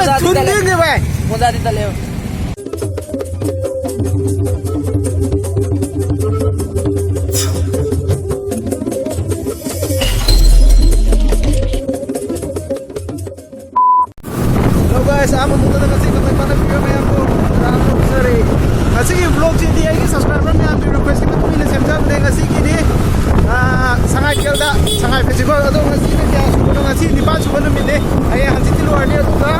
thunding vậy. Một ra đi ta leo. Hello guys, I'm Muda na kasi katay pa na video may ako. Sorry. Kasi yung vlog si ay subscriber may ang request kita kung ilan sem jam kasi kini Sangaithel da Sangai festival ado ngasi na kaya subo ngasi ni pa subo na mili ay ang titilo ani ado ka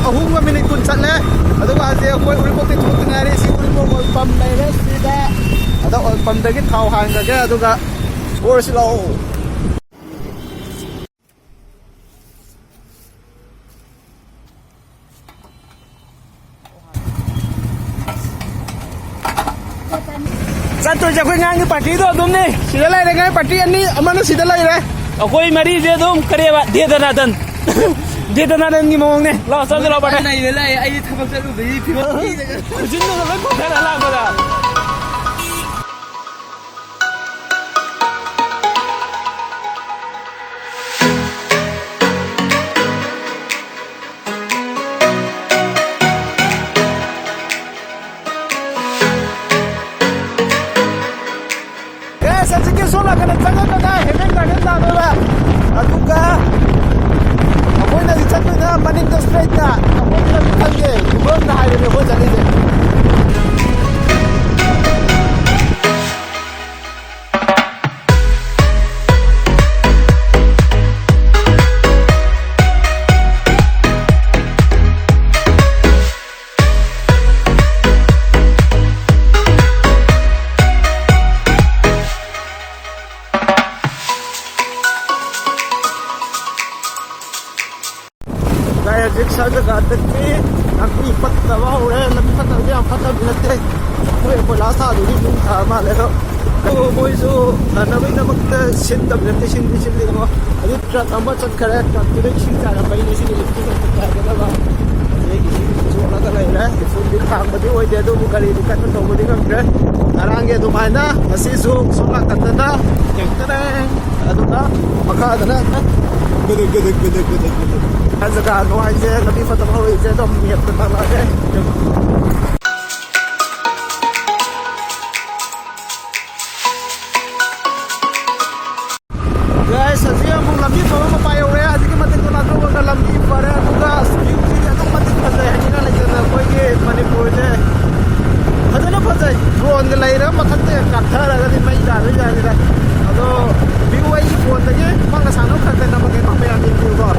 ahung wa minit kun chat le ado ka ase ko report ti thuk ngari si uri mo oil pump dai le sida ado oil pump da ki thau hang ga ado ka or slow Santo ja khoi ngang cái party đó đúng đi. Sida lai ngay party anh đi, amana sida lai re. Akoi mari je dum kare ba de dana dan. De dana dan ni mong ne. Lo sa lo ba này lai ai thabak chalu bi phim. Jin no la ko thara la ba da. Sanjiki sola kana tanga kana hemen garden da do la atuka apoi na chattu na manin da straight na apoi na thange ibon na haire me ho jani de Sa jaga tekni angki patta wa ore lam patta ya patta bilate koi bola sa du ni tha ma le do ko moi su na bai na makta sin da bilate sin di ko adi tra tamba chat khare ta tu sin ta ra bai ni sin ni tu ta ga ba ye ki su na ga lai la fu di khang ba di oi de do bu kali di kan to bu di kan re arang ge du mai na asi su so la ta na tek ta adu ta makha da na gede Azaga no ai je na bi fa ta ho je dom mi ta ta la je guys azia mong lambi fa ma pa yo re adi ke matin ko na to ka lambi fa re tu ga skill ji ta matin fa je ni na la je na ko ye manipur je hadana fa je drone ga lai ra ma than te ka tha ra ga di mai da re ja ni da ado bi wai phone ta je ma ga sa no kha te na ma ke ma pe an ni ku ba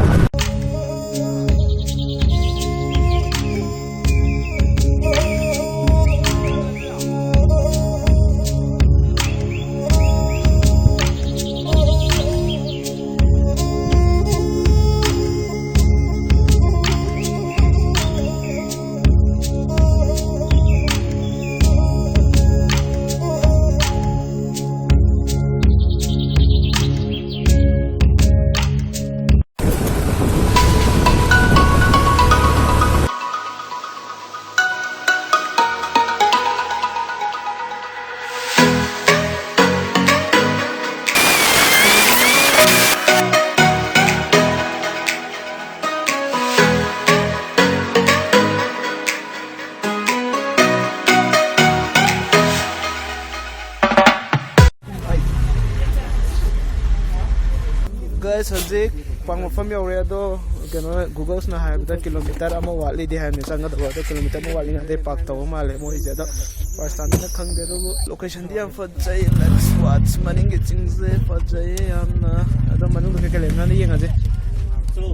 guys hojik pang mafam yaure do keno google na ha da kilometer ama wali di ha ni sanga da kilometer ma wali na de pak taw ma le mo ija da first time na khang de do location di am fat jai let's watch maning ge ching je fat jai am na da manung ke ke le na ni yeng aje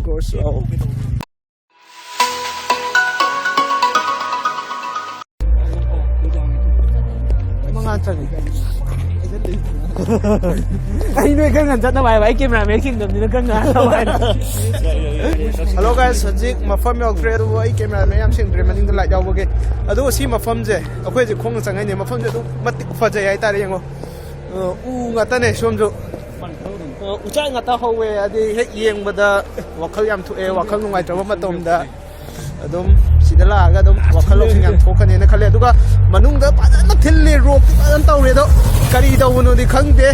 course oh mangan chani anh nuôi cái ngành chất nó bài bảy kim là mấy kim đầm thì nó cân ngã đâu vậy hello guys hojik mafam yo create với camera mấy em xin dream anh lại đâu vậy ado si mafam je akwai je khong sang ne mafam je do matik fa je ai ta re ngo ngata ne som jo uchai ngata howe adi hek yeng bada wakhal yam thu e wakhal nungai taw matom da adum sidala ga dum wakhal lo sing yam thokane na khale aduga manung da padana thille rock an taw re do kari daw no di khang de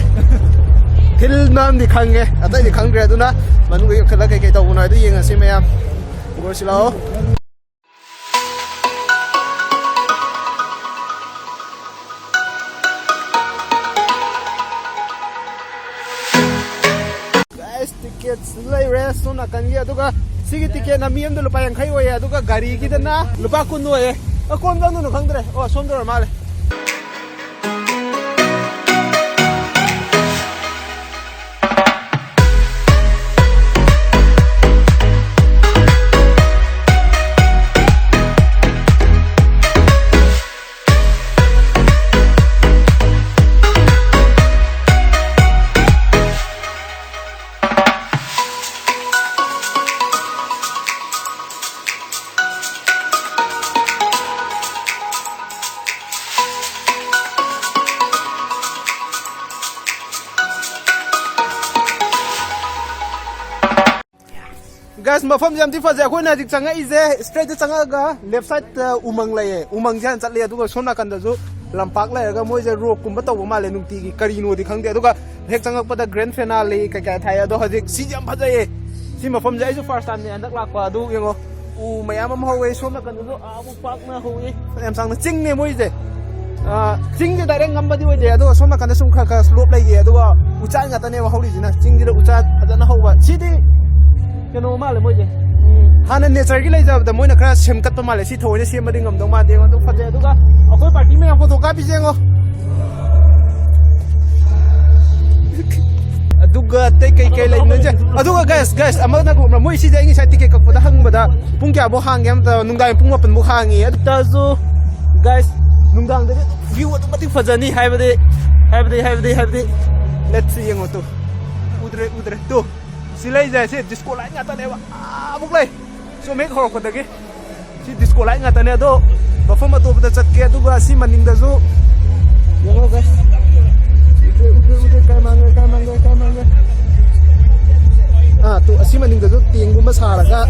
thil nam di khang ge ata di khang re aduna manung ge khala ke daw no du yeng asi me gorsi lao guys tickets leire sona kan ye aduga sigi ticket na miyam do lupa yang khai oye aduga gari ki dana lupa kun oye kon gang no khangdre o somdor male guys mafam jam ti faje khoi na dik changa ije straight changa ga left side umang lai umang jan chat le aduga sona kan da ju lampak lai ga moi je rock kum ba taw ma le nungti gi kari no di khang de aduga hek changa pada grand finale ka ka thai ado hajik si jam faje si mafam je ju first time ne andak lak pa du yengo u mayam am howe sona kan du abu pak na howe em sang na ching ne moi je ching je direct ngam ba di je ado sona kan da sum kha kha slope lai ge aduga ucha nga ta ne wa holi jina ching ji da ucha adana howa si di cái nó mà là mỗi gì, hắn nên chơi cái này giờ tầm mỗi là cái xem cắt mà lại xí thôi xem mà đi ngầm đông mà đi ngon đông phát ra đúng không? ở khối party mấy ông photo copy xem không? aduga tay cái lại nữa chứ, aduga guys, amma na cũng là mỗi xí giờ anh sai ticket các phụ hang mà đã, pung kia bộ hàng em ta nung đại pung mà pen bộ hàng gì, ta zo guys nung đại đấy view itu mati phát ra ni hai bade, let's see yang itu, udre tuh. Silai jai si disco light ngata ne wa buk lai so make hor ko dagi si disco light ngata ne do perform to bada chat ke du ga si maning da zo yo guys utre kai mangai tu asi maning da zo ting gu ma sara ga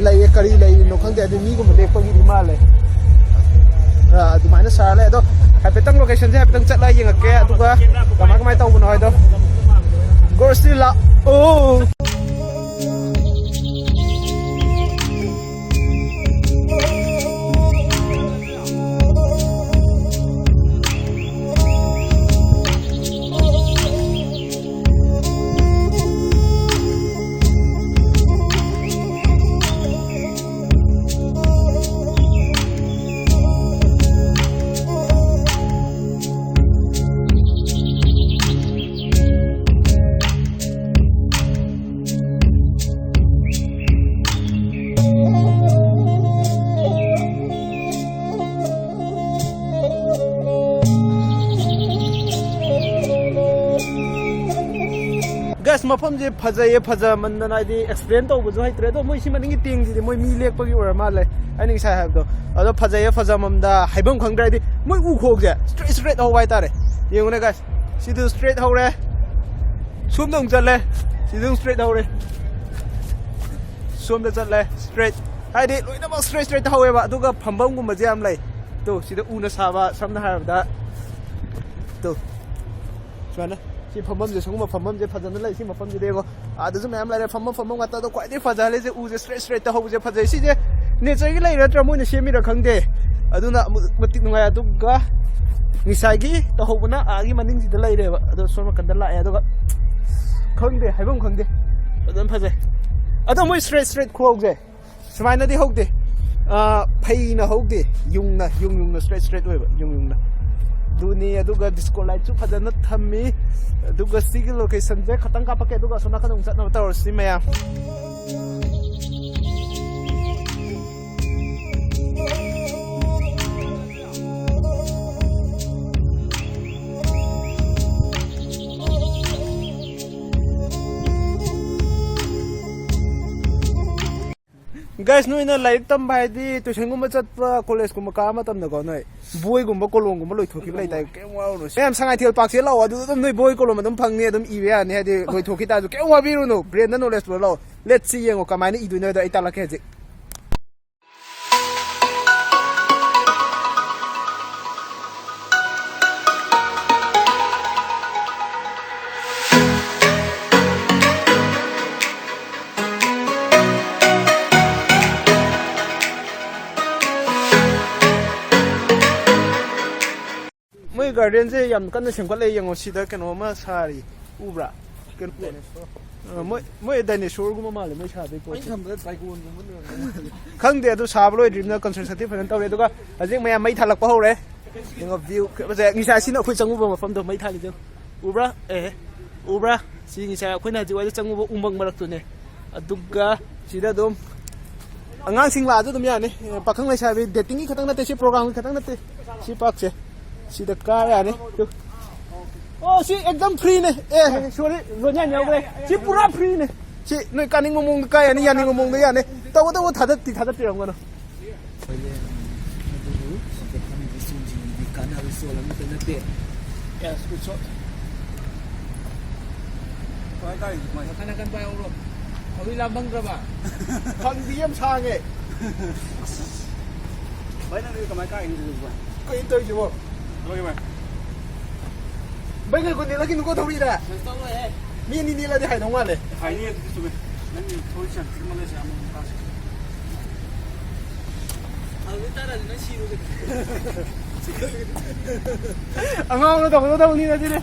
lai kari lai no khang de mi gu ma lek pa gi ma le du mai na sara le do hai pe tang location je hai pe tang chat lai yeng ke du ga kamai tau bu noi do Gorsila. Oh. guys mafam je phajaye phaja man na di explain to bu jo haitre do moi simaning gi ting ji moi mi lek pa gi or ma le ani sai have do ado phajaye phaja mam da haibam khangdrai di moi u khog je straight ho wai tare yeng ne guys si du straight ho re sum dong chat le si du straight ho re sum da chat le straight hai di loi na ba straight ho ba du ga phambam gu ma jam lai to si da u na sa ba sam na ha da to chana si phambam je sungma phambam je phajana lai si mafam je dego adu ju mayam lai phambam ngata do kwai de phajale je u je straight ta ho je phajai si je nature gi lai ra tra moi na semi ra khangde aduna matik nungai adu ga ngisai gi ta ho buna a gi maning ji da lai re ba adu sorma kan da la ya do ga khangde haibam khangde adun phajai adu moi straight khog je smai na di hog de phai na hog de yung na straight oi ba yung na dunia aduga disco light chu phajana thammi aduga sigi location je khatang ka pake aduga sona kanung chat na tor si maya guys no ina like tam bai di to sengum ma chat pa college kum ka ma tam na go noi boy gum ba kolong gum loi thoki lai tai ke wa no em Sangaithel pak se law adu dum noi boy kolong dum phang ne dum i we ne de loi thoki ta ju ke wa bi ru no brain na knowledge lo let's see yengo ka mai ni i du no da itala ke je garden से यम कन सेमकले यंगो सिदा कनो सारी उब्रा मोय dinosaur गुमा माले मोय साबे को sycon खंगदे अदु साबलो ड्रीमना कंसर्न फन तौरे दुगा हजिक मया मै थालक हौरे यंगो व्यू बजे निसा सिना अखोय चंगुबो मफम दो मै थालि उब्रा उब्रा सी निसा अखोयना हजि वाइ चंगुबो उमंग मरक्तुने अदुगा सिदा दम अंगांग सिंग ला दum याने पाखंग लेसाबे डेटिंग की खतंग नते सी प्रोग्राम की खतंग नते सी पाक से सिदा का याने ओ सी एकदम फ्री ने सॉरी लोन्या न्याउले सी पूरा फ्री ने सी नय कानिंग मोंग का याने यानिंग मोंग याने तव तव थादत तिरंगनो काना रिसोल अमते नते यस गुड शॉट काय काय खाना kan pai oro अभी लाबंग रबा खंदियम सागे भाई ना रे कमाय का इन जुबा कोई तो जुबो लोगे भाई भाई ने कोनी लगी नुको थोड़ी दा मी नि नि ला दे हाय नोंगा ले हाय नि सुबे नन थोड़ी सान मले से हम पास अभी तारा न सीरो दे अंगाव नो तो नि ना दिले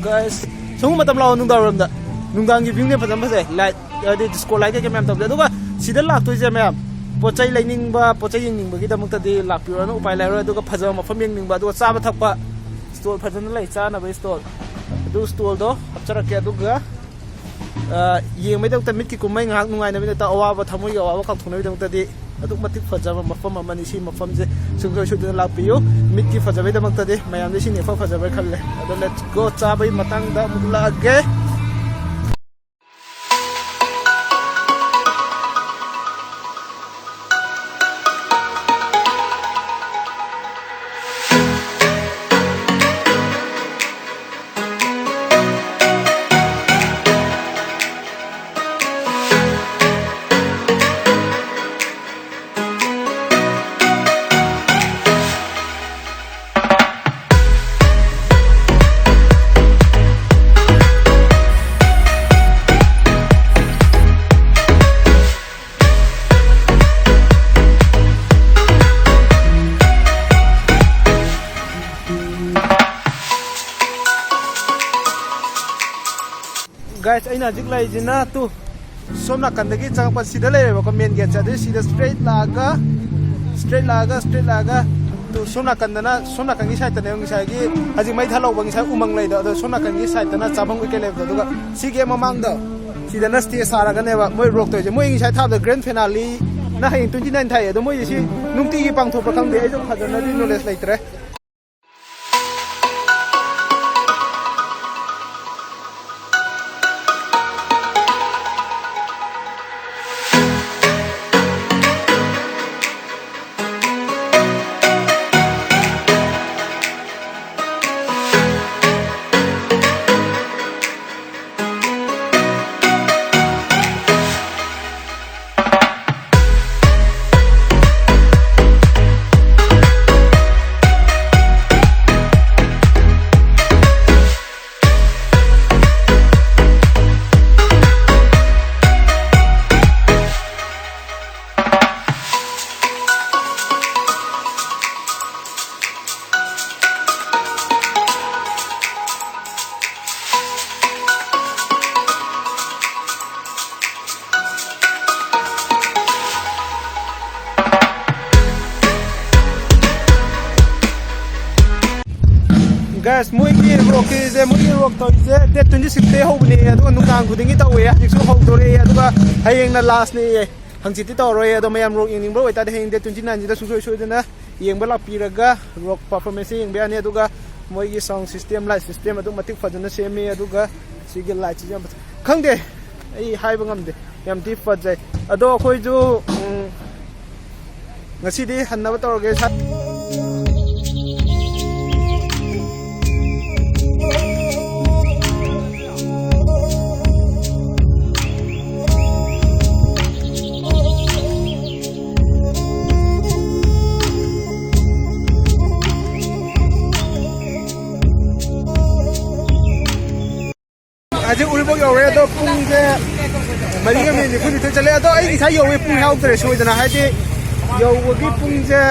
guys sung matam law nungdang da nungdang gi view ne phajam phase light de disco light ke mem tabde duga sida lak to je mem pochai laining ba pochai ying ning ba gi da mukta de lak pi ro upai lai ro duga phajam ma pham ying ning ba duga cha ba thak ba stall phajam lai cha na ba stall du stall do apchara ke duga yeng mai dang ta mit ki kumai ngak nungai na bi ta awa ba thamoi ga awa khak thunai bi dang ta di aduk matik phajam ma pham ma ni si ma pham je sung shu de lak pi yo mit ki phajam bi da mukta de mayam de si ne phajam ba khalle ado let's go cha bai matang da mukla ge guys aina jik lai jina tu somna kandagi changpa sida le ba main gate cha de sida straight laga tu somna kangi side ta ne ngi sai gi aji mai thalo bangi sai umang lai da somna kangi side ta na chabang wi ke le da duga sige mamang da sida na stage sara ga ne ba moi rock to je moi ngi sai tha da grand finale na hai 29 thai da moi si nungti gi pang thop khang de ai jong khadana ri knowledge lai tre guys moi ki rock je moi rock to je date 26 te ho ni adu nungkang khudingi ta we jik so ho to re adu ga hayeng na last ni hangchi ti to ro adu mayam rock ing bro ta de heng date 29 ji da su soi de na yeng ba la pi raga rock performance yeng ba ni adu ga moi gi sound system light system adu matik phajana semi adu ga sigel light ji jam khang de ai hai ba ngam de yam ti fajai ado khoi ju ngasi di hanna ba tawge sa aje ulbo yore do pung je mari ga mi phuni to chale do ai sai yowe pung hau tre soi dana ha je yowe gi pung je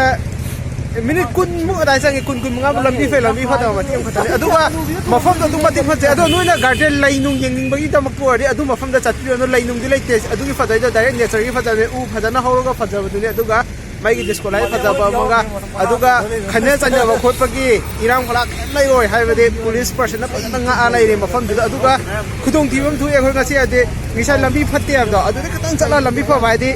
minute kun mu dai sang kun nga lambi fe lambi phata ma tiam khata adu ba mafam do dum batim phate adu noina garden lainung yengning bagi ta mak ko ri adu mafam da chatri no lainung di laite adu gi phata da direct nature gi phata u phata na horo ga phata bu ni adu ga mai gi disco lai phata ba manga adu ga khane chanja ba khot pagi irang phala lai oi hai ba de police person na pa nga a lai re mafam da adu ga khudong ti bam thu e khoi nga se ade misal lambi phate ab da adu de katang chala lambi pha bai de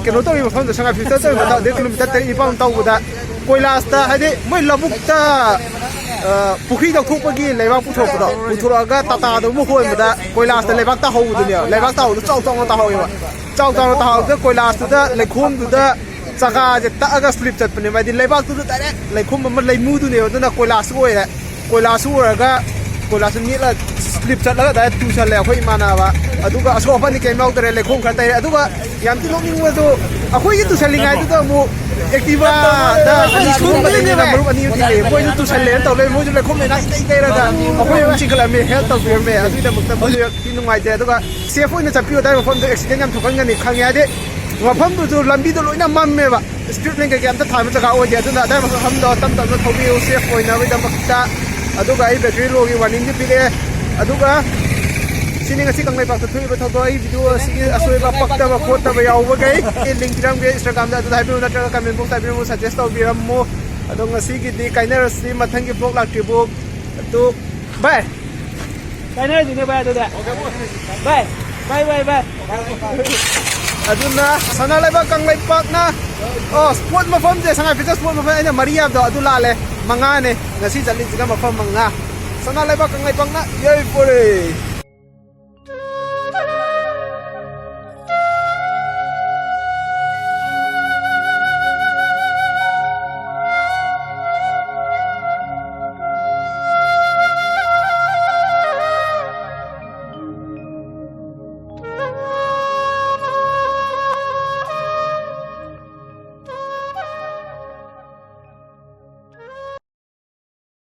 keno to ri mafam da sanga filter to ba da 1 kilometer te i paung tau da koilas ta hade moi labuk ta pukhi da thupagi leibak puthok da puthuraga tata do mu khoi ma da koilas ta leibak ta ho du ne leibak ta ho chau chau ta ho wa chau chau ta ho da koilas tu da lekhum du da chaka je ta aga slip chat pane mai di leibak tu da lekhum ma leimu du ne do na koilas oi da koilas uraga koilas ni la slip chat la da tu sal le khoi mana ba aduga aso pa ni ke mau tare lekhum khan tai aduga yam ti lok ni wa do akhoi gi tu salingai tu da mu activa da ani chung ba ni na maru ani ti le moi tu sal le taw le moi ju lekhum le na tai tai ra da akhoi chi kala me health to be me adu da mukta ba ti nu mai de aduga safe oi na chapi da phone do accident yam thokan ga ni khang ya de mafam du lambi do loina mam me ba street link ga am ta thai ma jaga oi de adu da mafam do tam tam thobi o safe oi na ba da mukta aduga ai battery lo gi warning ji pile aduga sini ngasi Kangleipak ta thui ba tho ai video sigi asoi ba pakta ba khota ba yaw ba gai e link ram ge Instagram da dai bi na ta comment box ta bi mo suggest to bi ram mo ado ngasi gi di kainer si mathang gi blog lak tri book tu bye kainer di ne ba do da bye bye bye bye aduna Sangaithel Kangleipak na oh sport mafam je sangai fitness sport mafam ina maria do adula le manga ne ngasi jali jiga mafam manga Sangaithel Kangleipak na yoi pore